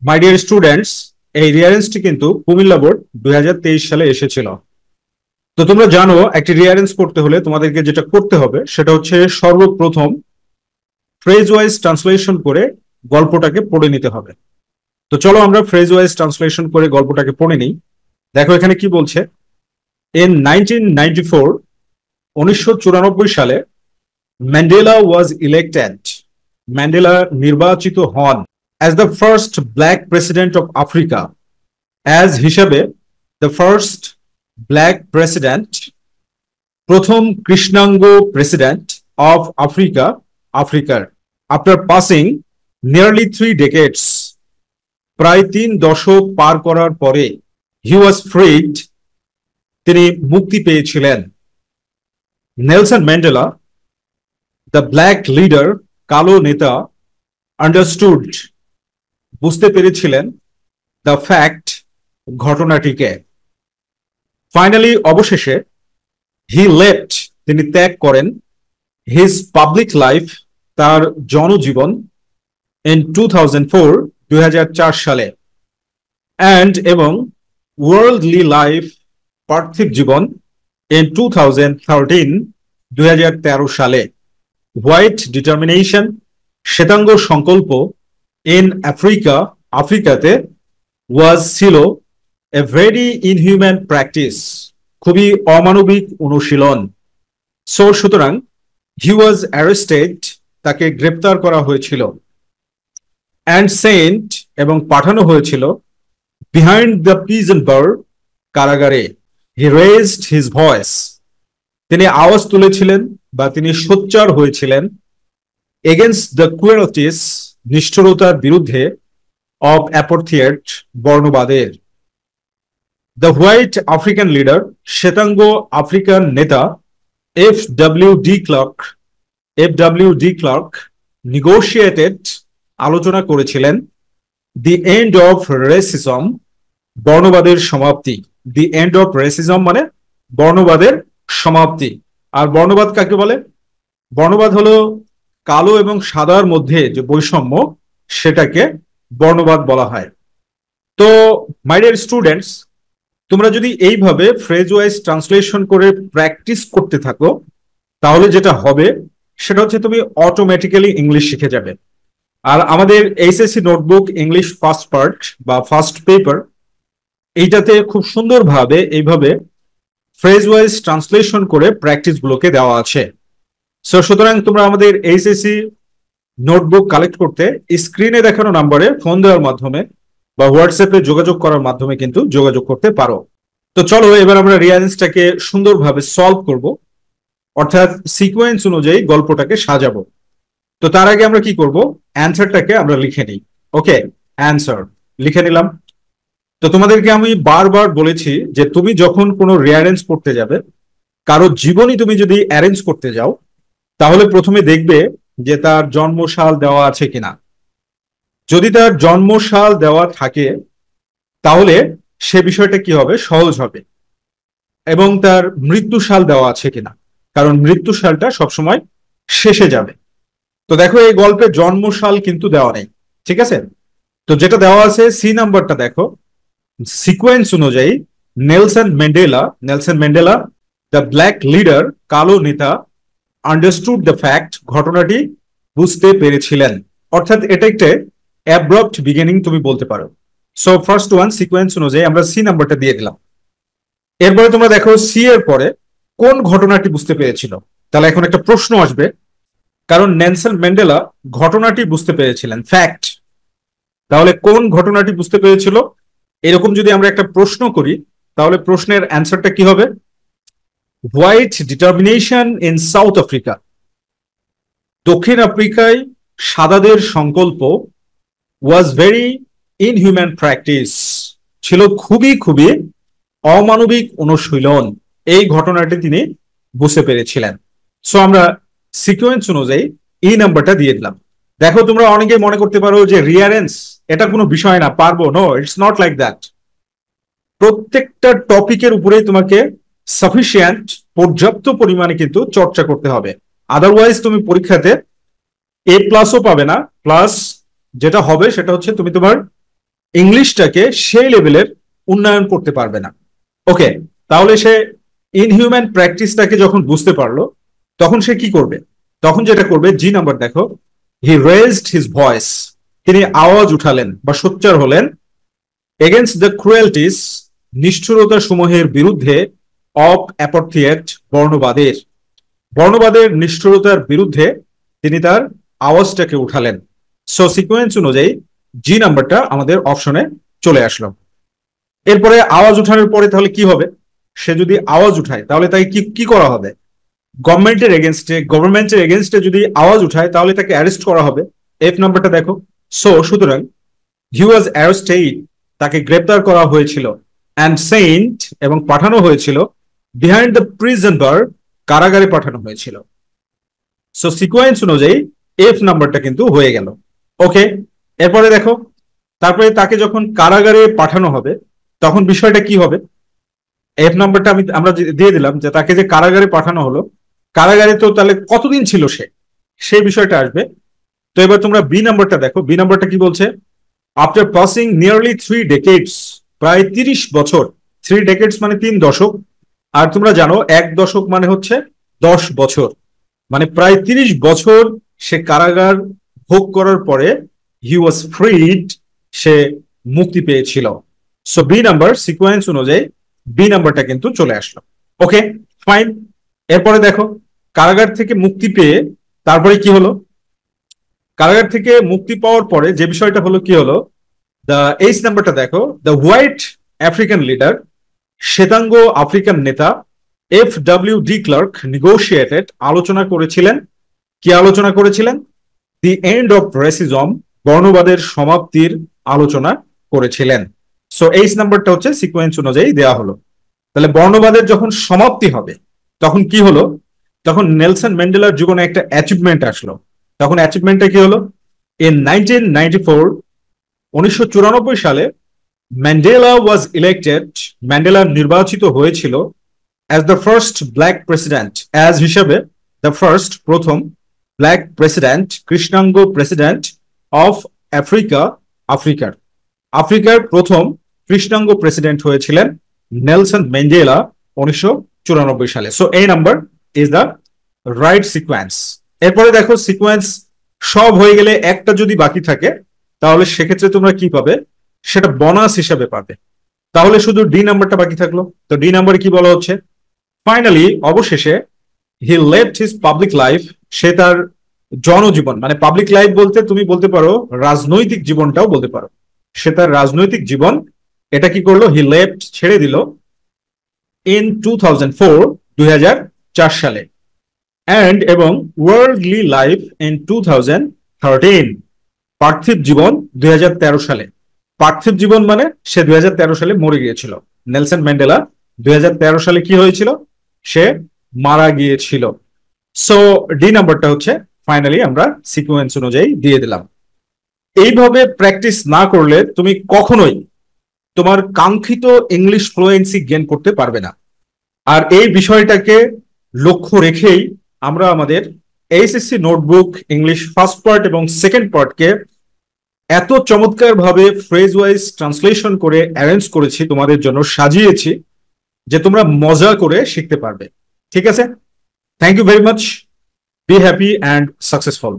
My dear students, এই রিয়ারেন্সটি কিন্তু Comilla board 2023 সালে এসেছিল। তো তোমরা জানো একটি রিয়ারেন্স করতে হলে তোমাদেরকে যেটা করতে হবে সেটা হচ্ছে সর্বপ্রথম ফ্রেজ ওয়াইজ ট্রান্সলেশন করে গল্পটাকে পড়ে নিতে হবে। তো চলো আমরা ফ্রেজ ওয়াইজ ট্রান্সলেশন করে গল্পটাকে পড়ে নিই। দেখো এখানে কি বলছে। ইন 1994, 1994 সালে ম্যান্ডেলা ওয়াজ ইলেক্টেড, ম্যান্ডেলা নির্বাচিত হন as the first black president of Africa, as হিসাবে the first black president, প্রথম কৃষ্ণাঙ্গ প্রেসিডেন্ট অফ আফ্রিকা, আফ্রিকার। আফটার পাসিং নিয়ারলি 3 decades, প্রায় 3 দশক পার করার পরে, হি ওয়াজ ফ্রিড, তিনি মুক্তি পেয়েছিলেন। Nelson Mandela, the black leader, কালো নেতা, আন্ডারস্টুড, বুঝতে পেরেছিলেন, দ্য ফ্যাক্ট, ঘটনাটিকে। ফাইনালি, অবশেষে, হি লেফট, তিনি ত্যাগ করেন, হিজ পাবলিক লাইফ, তার জনজীবন, ইন 2004, 2004 সালে, অ্যান্ড এবং ওয়ার্ল্ডলি লাইফ, পার্থিব জীবন, ইন 2013, 2013 সালে। হোয়াইট ডিটারমিনেশন, শ্বেতাঙ্গ সংকল্প, ইন আফ্রিকা, আফ্রিকাতে, ওয়াজ ছিল, এ ভেরি ইনহিউম্যান প্র্যাকটিস, খুবই অমানবিক অনুশীলন। সো সুতরাং হি ওয়াজ অ্যারেস্টেড, তাকে গ্রেপ্তার করা হয়েছিল, অ্যান্ড সেন্ট, এবং পাঠানো হয়েছিল, বিহাইন্ড দ্য প্রিজন বার, কারাগারে। হি রেজড হিজ ভয়েস, তিনি আওয়াজ তুলেছিলেন বা তিনি সোচ্চার হয়েছিলেন, এগেনস্ট দ্য ক্রুয়েলটিস, নিষ্ঠুরতার বিরুদ্ধে, অব অ্যাপার্থিয়েট, বর্ণবাদের। দ্য হোয়াইট আফ্রিকান লিডার, শ্বেতাঙ্গ আফ্রিকান নেতা, F W de Klerk, negotiated, আলোচনা করেছিলেন, দি এন্ড অফ রেসিজম, বর্ণবাদের সমাপ্তি। দি এন্ড অফ রেসিজম মানে বর্ণবাদের সমাপ্তি। আর বর্ণবাদ কাকে বলে? বর্ণবাদ হলো কালো এবং সাদার মধ্যে যে বৈষম্য, সেটাকে বর্ণবাদ বলা হয়। তো মাই ডিয়ার স্টুডেন্টস, তোমরা যদি এইভাবে ফ্রেজ ওয়াইজ ট্রান্সলেশন করে প্র্যাকটিস করতে থাকো, তাহলে যেটা হবে সেটা হচ্ছে তুমি অটোমেটিক্যালি ইংলিশ শিখে যাবে। আর আমাদের HSC notebook English first part বা ফার্স্ট পেপার, এইটাতে খুব সুন্দরভাবে এইভাবে ফ্রেজ ওয়াইজ ট্রান্সলেশন করে প্র্যাকটিস গুলোকে দেওয়া আছে। সো সুতরাং তোমরা আমাদের এইচএসসি নোটবুক কালেক্ট করতে স্ক্রিনে দেখানো নাম্বারে ফোন দেওয়ার মাধ্যমে বা হোয়াটসঅ্যাপে যোগাযোগ করার মাধ্যমে কিন্তু যোগাযোগ করতে পারো। তো চলো এবার আমরা রিয়ারেন্সটাকে সুন্দরভাবে সলভ করব, অর্থাৎ সিকোয়েন্স অনুযায়ী গল্পটাকে সাজাবো। তো তার আগে আমরা কি করব, অ্যান্সারটাকে আমরা লিখে নিই। ওকে, অ্যান্সার লিখে নিলাম। তো তোমাদেরকে আমি বারবার বলেছি যে তুমি যখন কোনো রিয়ারেন্স করতে যাবে, কারো জীবনী তুমি যদি অ্যারেঞ্জ করতে যাও, তাহলে প্রথমে দেখবে যে তার জন্মসাল দেওয়া আছে কিনা। যদি তার জন্মসাল দেওয়া থাকে তাহলে সে বিষয়টা কি হবে, সহজ হবে। এবং তার মৃত্যুসাল দেওয়া আছে কিনা, কারণ মৃত্যুসালটা সবসময় শেষে যাবে। তো দেখো এই গল্পে জন্মসাল কিন্তু দেওয়া নেই, ঠিক আছে। তো যেটা দেওয়া আছে সি নাম্বারটা দেখো, সিকোয়েন্স অনুযায়ী Nelson Mandela, the black leader, কালো নেতা, আন্ডারস্টুড দ্য ফ্যাক্ট, ঘটনাটি বুঝতে পেরেছিলেন। অর্থাৎ এটা একটা অ্যাব্রপ্ট বিগিনিং তুমি বলতে পারো। সো ফার্স্ট ওয়ান সিকোয়েন্স অনুযায়ী আমরা সি নাম্বারটা দিয়ে দিলাম। এরপরে তোমরা দেখো সি এর পরে কোন ঘটনাটি বুঝতে পেরেছিল। তাহলে এখন একটা প্রশ্ন আসবে, কারণ নেলসন ম্যান্ডেলা ঘটনাটি বুঝতে পেরেছিলেন, ফ্যাক্ট। তাহলে কোন ঘটনাটি বুঝতে পেরেছিল, এরকম যদি আমরা একটা প্রশ্ন করি তাহলে প্রশ্নের অ্যান্সারটা কি হবে? White determination in south Africa, দক্ষিণ আফ্রিকায় সাদাদের সংকল্প, ওয়াজ ভেরি ইনহিউম্যান প্র্যাকটিস, ছিল খুবই খুবই অমানবিক অনুশীলন। এই ঘটনাটি তিনি বুঝতে পেরেছিলেন। সো আমরা সিকোয়েন্স অনুযায়ী এই নাম্বারটা দিয়ে দিলাম। দেখো তোমরা অনেকে মনে করতে পারো যে রিয়ারেন্স এটা কোনো বিষয় না, পারবো। No, it's not like that. প্রত্যেকটা টপিকের উপরেই তোমাকে সাফিসিয়েন্ট, পর্যাপ্ত পরিমাণে কিন্তু চর্চা করতে হবে। আদারওয়াইজ তুমি পরীক্ষাতে A+ পাবে না, প্লাস যেটা হবে সেটা হচ্ছে তুমি তোমার ইংলিশটাকে সেই লেভেলের উন্নয়ন করতে পারবে না। ওকে, তাহলে সে ইনহিউম্যান প্র্যাকটিসটাকে যখন বুঝতে পারলো, তখন সে কি করবে? তখন যেটা করবে, জি নাম্বার দেখো, হি রেজড হিজ ভয়েস, তিনি আওয়াজ উঠালেন বা সোচ্চার হলেন, এগেনস্ট দ্য ক্রুয়েলটিস, নিষ্ঠুরতা সমূহের বিরুদ্ধে, অফ অ্যাপার্থিয়েট, বর্ণবাদের, বর্ণবাদের নিষ্ঠুরতার বিরুদ্ধে তিনি তার আওয়াজটাকে উঠালেন। সো সিকোয়েন্স অনুযায়ী জি নাম্বারটা আমাদের অপশনে চলে আসলো। এরপরে আওয়াজ উঠানোর পরে তাহলে কি হবে? সে যদি আওয়াজ উঠায় তাহলে তাকে কি কি করা হবে? গভর্নমেন্টের এগেনস্টে যদি আওয়াজ উঠায় তাহলে তাকে অ্যারেস্ট করা হবে। এফ নাম্বারটা দেখো। সো সুতরাং হি ওয়াজ অ্যারেস্টেড, তাকে গ্রেপ্তার করা হয়েছিল, অ্যান্ড সেন্ট, এবং পাঠানো হয়েছিল, বিহাইন্ড দ্য প্রিজন বার, কারাগারে পাঠানো হয়েছিল। সো সিকোয়েন্স অনুযায়ী এফ নাম্বারটা কিন্তু হয়ে গেল। ওকে, এরপরে দেখো, তারপরে তাকে যখন কারাগারে পাঠানো হবে তখন বিষয়টা কি হবে? এফ নাম্বারটা আমরা দিয়ে দিলাম যে তাকে যে কারাগারে পাঠানো হলো, কারাগারে তো তাহলে কতদিন ছিল সে, সেই বিষয়টা আসবে। তো এবার তোমরা বি নাম্বারটা দেখো। বি নাম্বারটা কি বলছে? আফটার পাসিং নিয়ারলি 3 decades, প্রায় 30 বছর। 3 decades মানে 3 দশক। আর তোমরা জানো 1 দশক মানে হচ্ছে 10 বছর, মানে প্রায় 30 বছর সে কারাগার ভোগ করার পরে হি ওয়াজ ফ্রিড, সে মুক্তি পেয়েছিল। সো বি নাম্বার সিকোয়েন্স অনুযায়ী বি নাম্বারটা কিন্তু চলে আসলো। ওকে, ফাইন। এরপরে দেখো, কারাগার থেকে মুক্তি পেয়ে তারপরে কি হলো? কারাগার থেকে মুক্তি পাওয়ার পরে যে বিষয়টা হলো কি হলো, দ্য এইচ নাম্বারটা দেখো, দ্য হোয়াইট আফ্রিকান লিডার, শ্বেতাঙ্গ আফ্রিকান নেতা, FW ডি ক্লার্ক নেগোশিয়েটেড, আলোচনা করেছিলেন। কি আলোচনা করেছিলেন? দি এন্ড অফ রেসিজম, বর্ণবাদের সমাপ্তির আলোচনা করেছিলেন। সো এইচ নাম্বারটা হচ্ছে সিকোয়েন্স অনুযায়ী দেওয়া হলো। তাহলে বর্ণবাদের যখন সমাপ্তি হবে তখন কি হলো? তখন নেলসন ম্যান্ডেলার জীবনে একটা অ্যাচিভমেন্ট আসলো। তখন অ্যাচিভমেন্টটা কি হলো? ইন 1994, 1994 সালে, ম্যান্ডেলা ওয়াজ ইলেক্টেড, ম্যান্ডেলা নির্বাচিত হয়েছিল, as the first black president, as হিসাবে, দ্য ফার্স্ট, প্রথম, ব্ল্যাক প্রেসিডেন্ট, কৃষ্ণাঙ্গ প্রেসিডেন্ট, অফ আফ্রিকা, আফ্রিকার, আফ্রিকার প্রথম কৃষ্ণাঙ্গ প্রেসিডেন্ট হয়েছিলেন নেলসন ম্যান্ডেলা 1994 সালে। সো এই number is the right sequence. এরপরে দেখো, সিকোয়েন্স সব হয়ে গেলে একটা যদি বাকি থাকে তাহলে সেক্ষেত্রে তোমরা কি পাবে? সেটা বোনাস হিসাবে পাবে। তাহলে শুধু ডি নাম্বারটা বাকি থাকলো। তো ডি নাম্বারে কি বলা হচ্ছে? ফাইনালি, অবশেষে, he left his public life, সে তার জনজীবন, মানে পাবলিক লাইফ বলতে তুমি বলতে পারো রাজনৈতিক জীবনটাও বলতে পারো, সে তার রাজনৈতিক জীবন এটা কি করলো? হি লেফট, ছেড়ে দিল, ইন 2004, 2004 সালে, অ্যান্ড এবং ওয়ার্ল্ডলি লাইফ ইন 2013, পার্থিব জীবন 2013 সালে। পার্থিব জীবন মানে সে 2013 সালে মরে গিয়েছিল। নেলসন ম্যান্ডেলা 2013 সালে কি হয়েছিল? সে মারা গিয়েছিল। সো ডি নাম্বারটা হচ্ছে ফাইনালি আমরা সিকোয়েন্স অনুযায়ী দিয়ে দিলাম। এইভাবে প্র্যাকটিস না করলে তুমি কখনোই তোমার কাঙ্ক্ষিত ইংলিশ ফ্লুয়েন্সি গেইন করতে পারবে না। আর এই বিষয়টাকে লক্ষ্য রেখেই আমরা আমাদের HSC notebook English first part এবং সেকেন্ড পার্টকে এত চমৎকার ভাবে ফ্রেজ ওয়াইজ ট্রান্সলেশন করে অ্যারেঞ্জ করেছি, তোমাদের জন্য সাজিয়েছি, যে তোমরা মজা করে শিখতে পারবে। ঠিক আছে? Thank you very much. Be happy and successful.